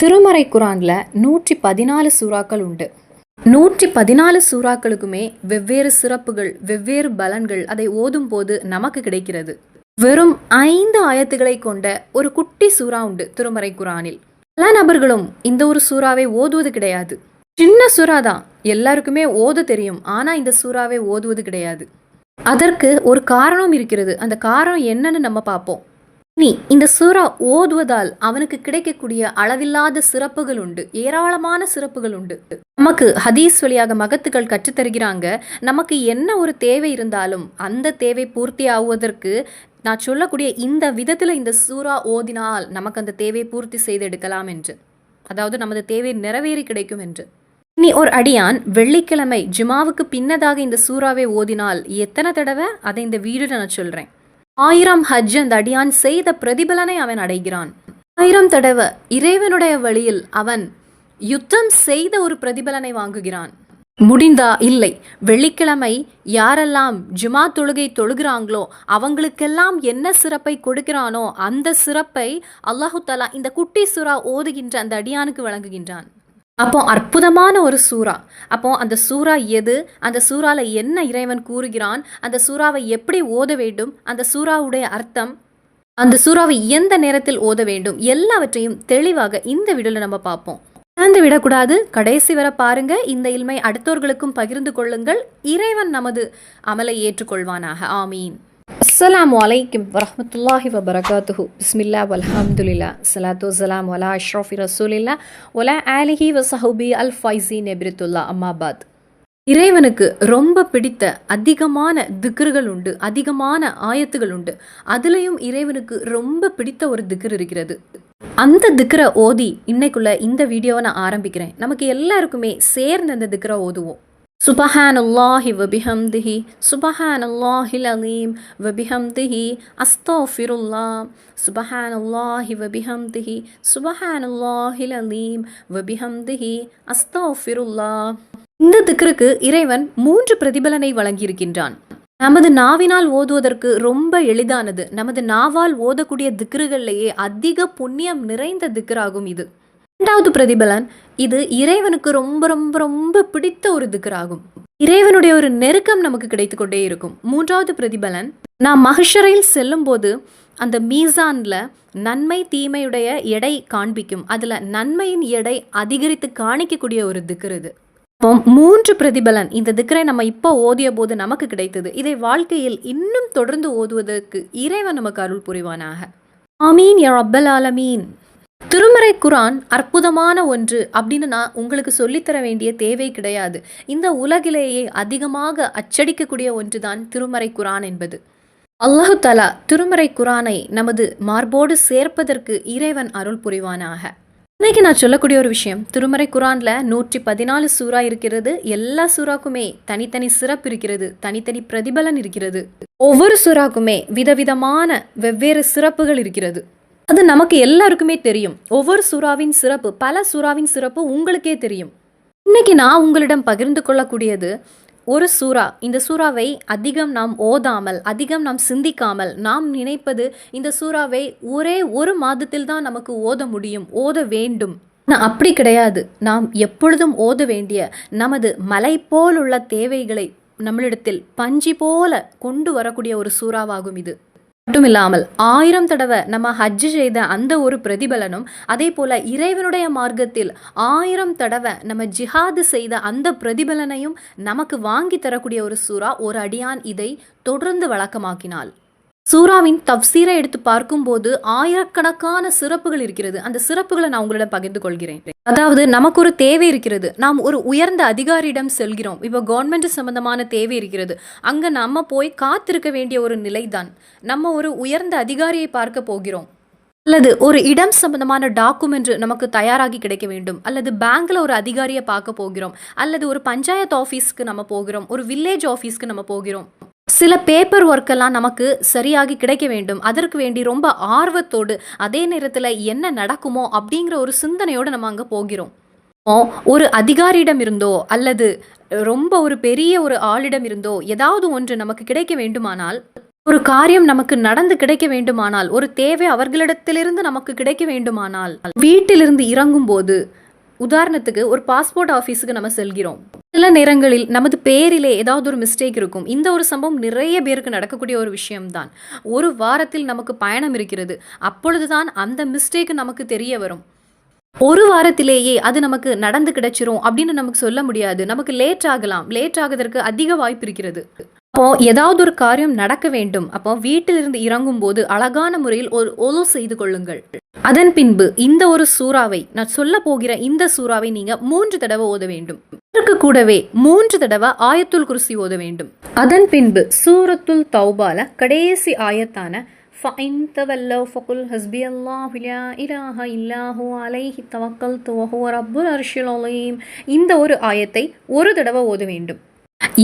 திருமறை குரான்ல 114 சூறாக்கள் உண்டு. 114 சூறாக்களுக்குமே வெவ்வேறு சிறப்புகள், வெவ்வேறு பலன்கள் அதை ஓதும் போது நமக்கு கிடைக்கிறது. வெறும் 5 ஆயத்துக்களை கொண்ட ஒரு குட்டி சூறா உண்டு திருமறை குரானில். பல நபர்களும் இந்த ஒரு சூறாவை ஓதுவது கிடையாது. சின்ன சூறா தான், எல்லாருக்குமே ஓத தெரியும். ஆனா இந்த சூறாவை ஓதுவது கிடையாது. அதற்கு ஒரு காரணம் இருக்கிறது. அந்த காரணம் என்னன்னு நம்ம பார்ப்போம். இந்த சூறா ஓதுவதால் அவனுக்கு கிடைக்கக்கூடிய அளவில்லாத சிறப்புகள் உண்டு, ஏராளமான சிறப்புகள் உண்டு. நமக்கு ஹதீஸ் வழியாக மகத்துக்கள் கற்றுத்தருகிறாங்க. நமக்கு என்ன ஒரு தேவை இருந்தாலும் அந்த தேவை பூர்த்தி ஆகுவதற்கு நான் சொல்லக்கூடிய இந்த விதத்தில் இந்த சூறா ஓதினால் நமக்கு அந்த தேவை பூர்த்தி செய்து எடுக்கலாம் என்று, அதாவது நமது தேவை நிறைவேறி கிடைக்கும் என்று. ஒரு அடியான் வெள்ளிக்கிழமை ஜுமாவுக்கு பின்னதாக இந்த சூறாவை ஓதினால் எத்தனை தடவை, அதை இந்த வீடியோல நான் சொல்றேன். 1000 ஹஜ் அந்த அடியான் செய்த பிரதிபலனை அவன் அடைகிறான். 1000 தடவை இறைவனுடைய வழியில் அவன் யுத்தம் செய்த ஒரு பிரதிபலனை வாங்குகிறான். முடிந்தா இல்லை, வெள்ளிக்கிழமை யாரெல்லாம் ஜுமா தொழுகை தொழுகிறாங்களோ அவங்களுக்கெல்லாம் என்ன சிறப்பை கொடுக்கிறானோ அந்த சிறப்பை அல்லாஹு தஆலா இந்த குட்டி சூறா ஓதுகின்ற அந்த அடியானுக்கு வழங்குகின்றான். அப்போ அற்புதமான ஒரு சூறா. அப்போ அந்த சூறா எது, அந்த சூறால என்ன இறைவன் கூறுகிறான், அந்த சூறாவை எப்படி ஓத வேண்டும், அந்த சூறாவுடைய அர்த்தம், அந்த சூறாவை எந்த நேரத்தில் ஓத வேண்டும், எல்லாவற்றையும் தெளிவாக இந்த வீடியோல நம்ம பார்ப்போம். திறந்து விடக்கூடாது, கடைசி வரை பாருங்க. இந்த இல்மை அடுத்தவர்களுக்கும் பகிர்ந்து கொள்ளுங்கள். இறைவன் நமது அமலை ஏற்றுக்கொள்வானாக. ஆமீன். அஸ்ஸலாமு அலைக்கும் வரஹ்மத்துல்லாஹி வபரகாத்துஹு. பிஸ்மில்லா வல்ஹம்துலில்லா ஸலாத்து வஸ்ஸலாமு அலா அஷ்ரஃபி ரசூலில்லா வலா ஆலிஹி வஸஹபி அல் ஃபைஸீன் நபிரத்துல்லா அம்மாபாத். இறைவனுக்கு ரொம்ப பிடித்த அதிகமான திக்ருகள் உண்டு, அதிகமான ஆயத்துகள் உண்டு. அதுலேயும் இறைவனுக்கு ரொம்ப பிடித்த ஒரு திக்ர் இருக்கிறது. அந்த திக்ரை ஓதி இன்னைக்குள்ள இந்த வீடியோவை நான் ஆரம்பிக்கிறேன். நமக்கு எல்லாருக்குமே சேர்ந்து அந்த திக்ரை ஓதுவோம். சுபஹானல்லாஹி வபிஹம்திஹி சுபஹானல்லாஹில் அலீம் வபிஹம்திஹி அஸ்தஃபிருல்லாஹ் சுபஹானல்லாஹி வபிஹம்திஹி சுபஹானல்லாஹில் அலீம் வபிஹம்திஹி அஸ்தஃபிருல்லாஹ். இந்த திக்ருக்கு இறைவன் 3 பிரதிபலனை வழங்கியிருக்கின்றான். நமது நாவினால் ஓதுவதற்கு ரொம்ப எளிதானது. நமது நாவால் ஓதக்கூடிய திக்ருகள்லேயே அதிக புண்ணியம் நிறைந்த திக்ராகும் இது. 2வது பிரதிபலன், இது இறைவனுக்கு ரொம்ப ரொம்ப ரொம்ப பிடித்த ஒரு திக்ராகும். இறைவனுடைய ஒரு நெருக்கம் நமக்கு கிடைத்து கொண்டே இருக்கும். 3வது பிரதிபலன், நாம் மஹ்ஷரில் செல்லும் போது அந்த மீசான்ல நன்மை தீமையுடைய எடை காண்பிக்கும். அதுல நன்மையின் எடை அதிகரித்து காணிக்கக்கூடிய ஒரு திக்ர் இது. 3 பிரதிபலன் இந்த திக்ரை நம்ம இப்போ ஓதிய போது நமக்கு கிடைத்தது. இதை வாழ்க்கையில் இன்னும் தொடர்ந்து ஓதுவதற்கு இறைவன் நமக்கு அருள் புரிவானாக. ஆமீன் யா ரப்பல் ஆலமீன். திருமறை குரான் அற்புதமான ஒன்று அப்படின்னு நான் உங்களுக்கு சொல்லித்தர வேண்டிய தேவை கிடையாது. இந்த உலகிலேயே அதிகமாக அச்சடிக்கக்கூடிய ஒன்றுதான் திருமறை குரான் என்பது. அல்லாஹு தஆலா திருமறை குரானை நமது மார்போடு சேர்ப்பதற்கு இறைவன் அருள் புரிவானாக. இன்னைக்கு நான் சொல்லக்கூடிய ஒரு விஷயம், திருமறை குரான்ல 114 சூறா இருக்கிறது. எல்லா சூறாக்குமே தனித்தனி சிறப்பு இருக்கிறது, தனித்தனி பிரதிபலன் இருக்கிறது. ஒவ்வொரு சூறாக்குமே விதவிதமான வெவ்வேறு சிறப்புகள் இருக்கிறது. அது நமக்கு எல்லாருக்குமே தெரியும். ஒவ்வொரு சூறாவின் சிறப்பு, பல சூறாவின் சிறப்பு உங்களுக்கே தெரியும். இன்னைக்கு நான் உங்களிடம் பகிர்ந்து கொள்ளக்கூடியது ஒரு சூறா. இந்த சூறாவை அதிகம் நாம் ஓதாமல், அதிகம் நாம் சிந்திக்காமல், நாம் நினைப்பது இந்த சூறாவை ஒரே ஒரு மாதத்தில் தான் நமக்கு ஓத முடியும், ஓத வேண்டும். அப்படி கிடையாது. நாம் எப்பொழுதும் ஓத வேண்டிய நமது மலை போல் உள்ள தேவைகளை நம்மளிடத்தில் பஞ்சி போல கொண்டு வரக்கூடிய ஒரு சூறாவாகும் இது. மட்டும் இல்லாமல் 1000 தடவை நம்ம ஹஜ் செய்த அந்த ஒரு பிரதிபலனும், அதே போல இறைவனுடைய மார்க்கத்தில் 1000 தடவை நம்ம ஜிஹாது செய்த அந்த பிரதிபலனையும் நமக்கு வாங்கி தரக்கூடிய ஒரு சூறா. ஒரு அடியான் இதை தொடர்ந்து வழக்கமாக்கினால், சூறாவின் தப்சீரை எடுத்து பார்க்கும்போது ஆயிரக்கணக்கான சிறப்புகள் இருக்கிறது. அந்த சிறப்புகளை நான் உங்களிடம் பகிர்ந்து கொள்கிறேன். அதாவது நமக்கு ஒரு தேவை இருக்கிறது, நாம் ஒரு உயர்ந்த அதிகாரியிடம் செல்கிறோம். இப்போ கவர்மெண்ட் சம்பந்தமான தேவை இருக்கிறது. அங்க நம்ம போய் காத்திருக்க வேண்டிய ஒரு நிலைதான். நம்ம ஒரு உயர்ந்த அதிகாரியை பார்க்க போகிறோம், அல்லது ஒரு இடம் சம்பந்தமான டாக்குமெண்ட் நமக்கு தயாராகி கிடைக்க வேண்டும், அல்லது பேங்க்ல ஒரு அதிகாரியை பார்க்க போகிறோம், அல்லது ஒரு பஞ்சாயத்து ஆஃபீஸ்க்கு நம்ம போகிறோம், ஒரு வில்லேஜ் ஆஃபீஸ்க்கு நம்ம போகிறோம். சில பேப்பர் ஒர்க்கெல்லாம் நமக்கு சரியாகி கிடைக்க வேண்டும். அதற்கு வேண்டி ரொம்ப ஆர்வத்தோடு, அதே நேரத்தில் என்ன நடக்குமோ அப்படிங்கிற ஒரு சிந்தனையோடு நம்ம அங்கே போகிறோம். ஒரு அதிகாரியிடம் இருந்தோ அல்லது ரொம்ப ஒரு பெரிய ஒரு ஆளிடம் இருந்தோ ஏதாவது ஒன்று நமக்கு கிடைக்க வேண்டுமானால் ஒரு காரியம் நமக்கு நடந்து கிடைக்க வேண்டுமானால், ஒரு தேவை அவர்களிடத்திலிருந்து நமக்கு கிடைக்க வேண்டுமானால், வீட்டிலிருந்து இறங்கும் போது, உதாரணத்துக்கு ஒரு பாஸ்போர்ட் ஆஃபீஸுக்கு நம்ம செல்கிறோம். சில நேரங்களில் நமது பேரிலே ஏதாவது ஒரு மிஸ்டேக் இருக்கும். இந்த ஒரு சம்பவம் நிறைய பேருக்கு நடக்கக்கூடிய ஒரு விஷயம்தான். ஒரு வாரத்தில் நமக்கு பயணம் இருக்கிறது. அப்பொழுதுதான் அந்த மிஸ்டேக் நமக்கு தெரிய வரும். ஒரு வாரத்திலேயே அது நமக்கு நடந்து கிடைச்சிரும் அப்படின்னு நமக்கு சொல்ல முடியாது. நமக்கு லேட் ஆகலாம். லேட் ஆகுவதற்கு அதிக வாய்ப்பு இருக்கிறது. அப்போ ஏதாவது ஒரு காரியம் நடக்க வேண்டும். அப்போ வீட்டிலிருந்து இறங்கும் போது அழகான முறையில் ஒரு ஒலு செய்து கொள்ளுங்கள். அதன் பின்பு இந்த ஒரு சூறாவை, நான் சொல்ல போகிற இந்த சூறாவை நீங்க 3 தடவை ஓத வேண்டும். இதற்கு கூடவே 3 தடவை ஆயத்துல் குர்சி ஓத வேண்டும். அதன் பின்பு சூரத்துல் தௌபால கடைசி ஆயத்தான فَإِن تَوَلَّوْا فَقُلْ حَسْبِيَ اللَّهُ لَا إِلَهَ إِلَّا هُوَ عَلَيْهِ تَوَكَّلْتُ وَهُوَ رَبُّ الْعَرْشِ الْعَظِيمِ இந்த ஒரு ஆயத்தை ஒரு தடவை ஓத வேண்டும்.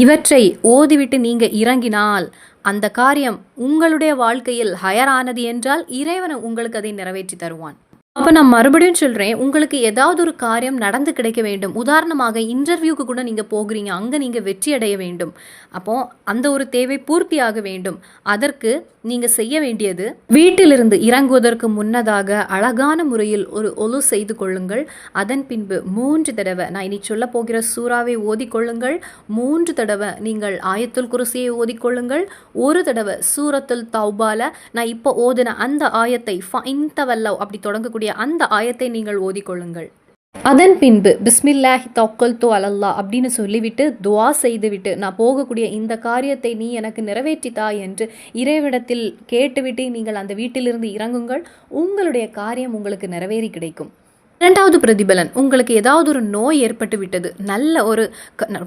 இவற்றை ஓதிவிட்டு நீங்க இறங்கினால் அந்த காரியம் உங்களுடைய வாழ்க்கையில் ஹயரானது என்றால் இறைவன் உங்களுக்கு அதை நிறைவேற்றி தருவான். அப்போ நான் மறுபடியும் சொல்கிறேன், உங்களுக்கு ஏதாவது ஒரு காரியம் நடந்து கிடைக்க வேண்டும். உதாரணமாக இன்டர்வியூக்கு கூட நீங்கள் போகிறீங்க, அங்கே நீங்கள் வெற்றி அடைய வேண்டும். அப்போது அந்த ஒரு தேவை பூர்த்தியாக வேண்டும். அதற்கு நீங்கள் செய்ய வேண்டியது, வீட்டிலிருந்து இறங்குவதற்கு முன்னதாக அழகான முறையில் ஒரு ஒலு செய்து கொள்ளுங்கள். அதன் பின்பு 3 தடவை நான் இனி சொல்ல போகிற சூறாவை ஓதிக்கொள்ளுங்கள். 3 தடவை நீங்கள் ஆயத்துல் குர்சியை ஓதிக்கொள்ளுங்கள். ஒரு தடவை சூரத்துல் தௌபால நான் இப்போ ஓதின அந்த ஆயத்தை ஃபஇன் தவல்லவ் அப்படி தொடங்கக்கூடிய அந்த ஆயத்தை நீங்கள் ஓதிக்கொள்ளுங்கள். அதன் பின்பு பிஸ்மில்லாஹி தவக்கல்து அலல்லாஹ் அப்படின்னு சொல்லிவிட்டு துவா செய்துவிட்டு, நான் போகக்கூடிய இந்த காரியத்தை நீ எனக்கு நிறைவேற்றித்தா என்று இறைவிடத்தில் கேட்டுவிட்டு நீங்கள் அந்த வீட்டிலிருந்து இறங்குங்கள். உங்களுடைய காரியம் உங்களுக்கு நிறைவேறி கிடைக்கும். 2வது பிரதிபலன், உங்களுக்கு ஏதாவது ஒரு நோய் ஏற்பட்டு விட்டது, நல்ல ஒரு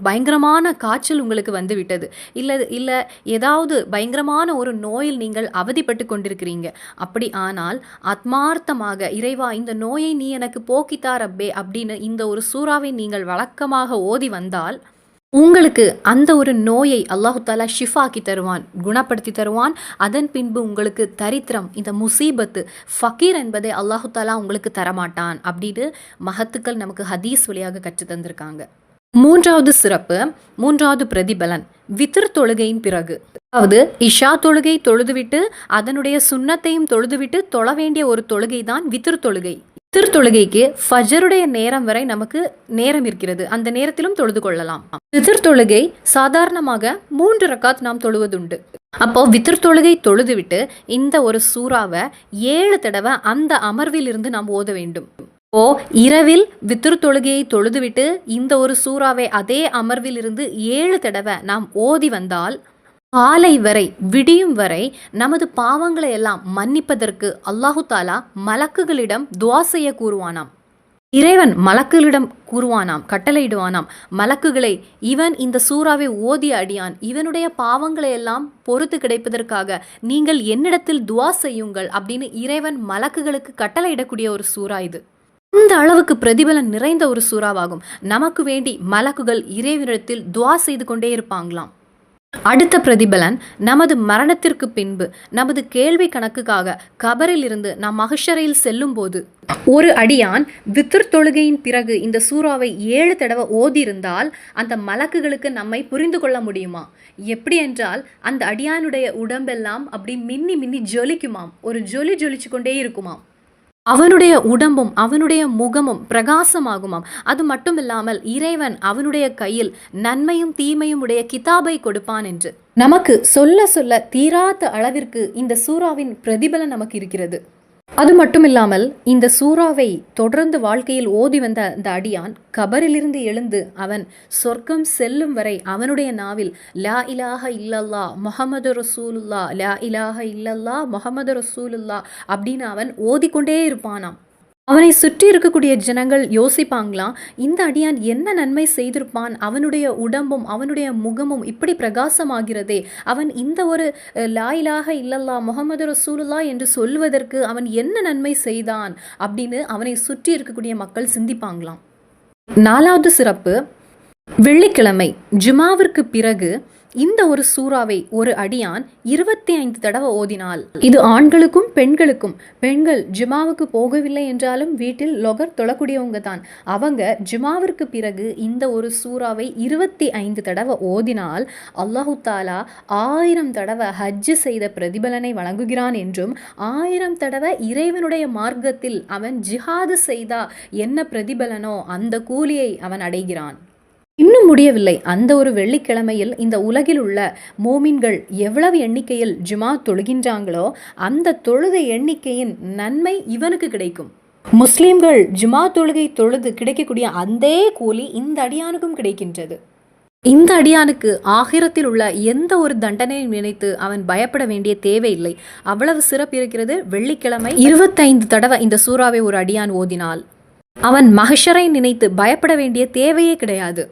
பயங்கரமான காய்ச்சல் உங்களுக்கு வந்து விட்டது, இல்லை ஏதாவது பயங்கரமான ஒரு நோயில் நீங்கள் அவதிப்பட்டு கொண்டிருக்கிறீங்க. அப்படி ஆனால் ஆத்மார்த்தமாக இறைவா இந்த நோயை நீ எனக்கு போக்கித்தா ரப்பே அப்படின்னு இந்த ஒரு சூறாவை நீங்கள் வழக்கமாக ஓதி வந்தால் உங்களுக்கு அந்த ஒரு நோயை அல்லாஹு தாலா ஷிஃபாக்கி தருவான், குணப்படுத்தி தருவான். அதன் பின்பு உங்களுக்கு தரித்திரம், இந்த முசீபத்து, ஃபக்கீர் என்பதை அல்லாஹு தாலா உங்களுக்கு தரமாட்டான் அப்படின்னு மஹத்துக்கள் நமக்கு ஹதீஸ் வழியாக கற்று தந்திருக்காங்க. 3வது சிறப்பு, 3வது பிரதிபலன், வித்ர் தொழுகையின் பிறகு, அதாவது இஷா தொழுகை தொழுதுவிட்டு அதனுடைய சுன்னத்தையும் தொழுதுவிட்டு தொழ வேண்டிய ஒரு தொழுகை தான் வித்ர் தொழுகை. வித்ர் தொழுகைக்கு ஃபஜருடைய நேரம் வரை நமக்கு நேரம் இருக்கிறது. அந்த நேரத்திலும் தொழுது கொள்ளலாம். வித்ர் தொழுகை சாதாரணமாக 3 ரக்காத் நாம் தொழுவதுண்டு. அப்போ வித்ர் தொழுகை தொழுதுவிட்டு இந்த ஒரு சூறாவை 7 தடவை அந்த அமர்வில் இருந்து நாம் ஓத வேண்டும். ஓ இரவில் வித்ர் தொழுகையை தொழுதுவிட்டு இந்த ஒரு சூறாவை அதே அமர்வில் இருந்து 7 தடவை நாம் ஓதி வந்தால் காலை வரை, விடியும் வரை நமது பாவங்களை எல்லாம் மன்னிப்பதற்கு அல்லாஹு தாலா மலக்குகளிடம் துஆ செய்ய கூறுவானாம். இறைவன் மலக்குகளிடம் கூறுவானாம், கட்டளையிடுவானாம், மலக்குகளை இவன் இந்த சூறாவை ஓதிய அடியான், இவனுடைய பாவங்களை எல்லாம் பொறுத்து கிடைப்பதற்காக நீங்கள் என்னிடத்தில் துஆ செய்யுங்கள் அப்படின்னு இறைவன் மலக்குகளுக்கு கட்டளையிடக்கூடிய ஒரு சூறா இது. இந்த அளவுக்கு பிரதிபலன் நிறைந்த ஒரு சூறாவாகும். நமக்கு வேண்டி மலக்குகள் இறைவனிடத்தில் துஆ செய்து கொண்டே இருப்பாங்களாம். அடுத்த பிரதிபலன், நமது மரணத்திற்கு பின்பு நமது கேள்வி கணக்குக்காக கபரில் இருந்து நாம் மஹ்ஷரையில் செல்லும் போது ஒரு அடியான் வித்ர் தொழுகையின் பிறகு இந்த சூறாவை 7 தடவை ஓதியிருந்தால் அந்த மலக்குகளுக்கு நம்மை புரிந்து கொள்ள முடியுமா? எப்படி என்றால் அந்த அடியானுடைய உடம்பெல்லாம் அப்படி மின்னி மின்னி ஜொலிக்குமாம், ஒரு ஜொலிச்சு கொண்டே இருக்குமாம். அவனுடைய உடம்பும் அவனுடைய முகமும் பிரகாசமாகுமாம். அது மட்டுமில்லாமல் இறைவன் அவனுடைய கையில் நன்மையும் தீமையும் உடைய கிதாபை கொடுப்பான் என்று நமக்கு சொல்ல சொல்ல தீராத அளவிற்கு இந்த சூறாவின் பிரதிபலன் நமக்கு இருக்கிறது. அது மட்டுமில்லாமல் இந்த சூறாவை தொடர்ந்து வாழ்க்கையில் ஓதி வந்த அந்த அடியான் கபரிலிருந்து எழுந்து அவன் சொர்க்கம் செல்லும் வரை அவனுடைய நாவில் லா இலாஹ இல்லல்லா முஹம்மது ரசூலுல்லா, லா இலாஹ இல்லல்லா முஹம்மது ரசூலுல்லா அப்படின்னு அவன் ஓதிக்கொண்டே இருப்பானாம். அவனை சுற்றி இருக்கக்கூடிய ஜனங்கள் யோசிப்பாங்களாம், இந்த அடியான் என்ன நன்மை செய்திருப்பான், அவனுடைய உடம்பும் அவனுடைய முகமும் இப்படி பிரகாசமாகிறதே, அவன் இந்த ஒரு லா இலாஹ இல்லல்லா முஹம்மது ரசூலுல்லா என்று சொல்வதற்கு அவன் என்ன நன்மை செய்தான் அப்படின்னு அவனை சுற்றி இருக்கக்கூடிய மக்கள் சிந்திப்பாங்களாம். 4வது சிறப்பு, வெள்ளிக்கிழமை ஜுமாவிற்கு பிறகு இந்த ஒரு சூறாவை ஒரு அடியான் 25 தடவை ஓதினால், இது ஆண்களுக்கும் பெண்களுக்கும். பெண்கள் ஜுமாவுக்கு போகவில்லை என்றாலும் வீட்டில் லொகர் தொழக்கூடியவங்க தான். அவங்க ஜுமாவிற்கு பிறகு இந்த ஒரு சூறாவை 25 தடவை ஓதினால் அல்லாஹு தாலா 1000 தடவை ஹஜ்ஜு செய்த பிரதிபலனை வழங்குகிறான் என்றும், 1000 தடவை இறைவனுடைய மார்க்கத்தில் அவன் ஜிஹாது செய்தா என்ன பிரதிபலனோ அந்த கூலியை அவன் அடைகிறான். இன்னும் முடியவில்லை. அந்த ஒரு வெள்ளிக்கிழமையில் இந்த உலகில் உள்ள மோமின்கள் எவ்வளவு எண்ணிக்கையில் ஜுமா தொழுகின்றாங்களோ அந்த தொழுகை எண்ணிக்கையின் நன்மை இவனுக்கு கிடைக்கும். முஸ்லிம்கள் ஜுமா தொழுகை தொழுது கிடைக்கக்கூடிய அந்த கூலி இந்த அடியானுக்கும் கிடைக்கின்றது. இந்த அடியானுக்கு ஆகிரத்தில் உள்ள எந்த ஒரு தண்டனையும் நினைத்து அவன் பயப்பட வேண்டிய தேவையில்லை. அவ்வளவு சிறப்பு இருக்கிறது. வெள்ளிக்கிழமை 25 தடவை இந்த சூறாவை ஒரு அடியான் ஓதினால் அவன் மஹ்ஷரை நினைத்து பயப்பட வேண்டிய தேவையே கிடையாது.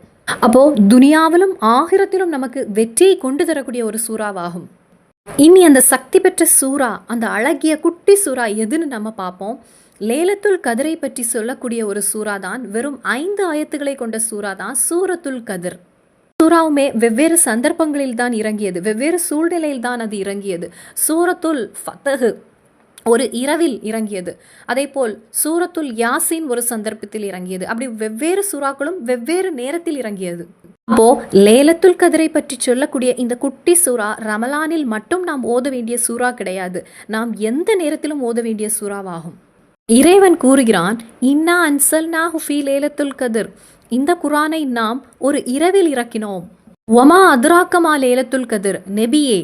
அப்போ துனியாவிலும் ஆகிரத்திலும் நமக்கு வெற்றியை கொண்டு தரக்கூடிய ஒரு சூறாவாகும். இனி அந்த சக்தி பெற்ற சூறா, அந்த அழகிய குட்டி சூறா எதுன்னு நம்ம பார்ப்போம். லேலத்துல் கதிரை பற்றி சொல்லக்கூடிய ஒரு சூறா தான், வெறும் 5 ஆயத்துக்களை கொண்ட சூறா தான் சூரத்துல் கதிர். சூறாவுமே வெவ்வேறு சந்தர்ப்பங்களில் தான் இறங்கியது, வெவ்வேறு சூழ்நிலையில் தான் அது இறங்கியது. சூரத்துல் ஃபத்ஹ் ஒரு இரவில் இறங்கியது. அதே போல் சூரத்துல் யாசின் ஒரு சந்தர்ப்பத்தில் இறங்கியது. அப்படி வெவ்வேறு சூறாக்களும் வெவ்வேறு நேரத்தில் இறங்கியது. அப்போ லேலத்துல் கதிரை பற்றி சொல்லக்கூடிய இந்த குட்டி சூறா ரமலானில் மட்டும் நாம் ஓத வேண்டிய சூறா கிடையாது, நாம் எந்த நேரத்திலும் ஓத வேண்டிய சூறாவாகும். இறைவன் கூறுகிறான், இன்னா அன்சல்நாஹு ஃபீ லேலத்துல் கதிர், இந்த குர்ஆனை நாம் ஒரு இரவில் இறக்கினோம். வமா அத்ராக்கமா லேலத்துல் கதிர், நபியே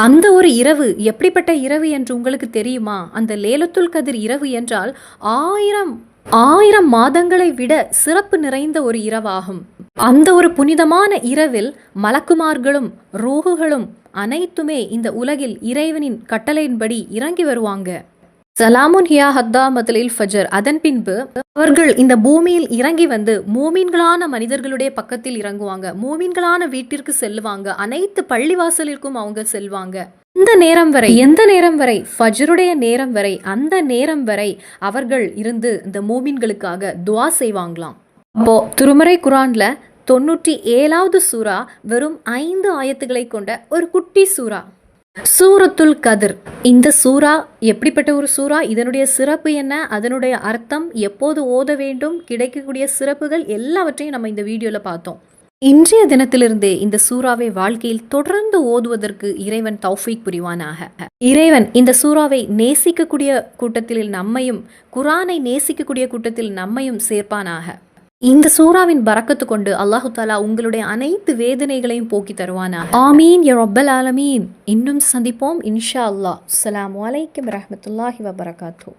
அந்த ஒரு இரவு எப்படிப்பட்ட இரவு என்று உங்களுக்கு தெரியுமா? அந்த லேலத்துல் கதிர் இரவு என்றால் 1000 மாதங்களை விட சிறப்பு நிறைந்த ஒரு இரவாகும். அந்த ஒரு புனிதமான இரவில் மலக்குமார்களும் ரூஹுகளும் அனைத்துமே இந்த உலகில் இறைவனின் கட்டளையின்படி இறங்கி வருவாங்க. சலாமுன் ஹியா ஹத்தா மத்லில் ஃபஜர், அதன் பின்பு அவர்கள் இந்த பூமியில் இறங்கி வந்து மூமின்களான மனிதர்களுடைய பக்கத்தில் இறங்குவாங்க, மூமின்களான வீட்டிற்கு செல்லுவாங்க, அனைத்து பள்ளிவாசலிற்கும் அவங்க செல்வாங்க. இந்த நேரம் வரை, எந்த நேரம் வரை? ஃபஜ்ருடைய நேரம் வரை. அந்த நேரம் வரை அவர்கள் இருந்து இந்த மூமின்களுக்காக துவா செய்வாங்களாம். அப்போ திருமறை குர்ஆன்ல 97வது சூறா வெறும் 5 ஆயத்துக்களை கொண்ட ஒரு குட்டி சூறா சூரத்துல் கதிர். இந்த சூறா எப்படிப்பட்ட ஒரு சூறா, இதனுடைய சிறப்பு என்ன, அதனுடைய அர்த்தம், எப்போது ஓத வேண்டும், கிடைக்கக்கூடிய சிறப்புகள் எல்லாவற்றையும் நம்ம இந்த வீடியோல பார்த்தோம். இன்றைய தினத்திலிருந்தே இந்த சூறாவை வாழ்க்கையில் தொடர்ந்து ஓதுவதற்கு இறைவன் தௌஃபீக் புரிவானாக. இறைவன் இந்த சூறாவை நேசிக்கக்கூடிய கூட்டத்தில் நம்மையும், குர்ஆனை நேசிக்கக்கூடிய கூட்டத்தில் நம்மையும் சேர்ப்பானாக. இந்த சூறாவின் பரக்கத்து கொண்டு அல்லாஹு தாலா உங்களுடைய அனைத்து வேதனைகளையும் போக்கி தருவானாக. ஆமீன் யா ரப்பல் ஆலமீன். இன்னும் சந்திப்போம் இன்ஷா அல்லாஹ். அஸ்ஸலாமு அலைக்கும் வரஹ்மத்துல்லாஹி வபரகாத்துஹு.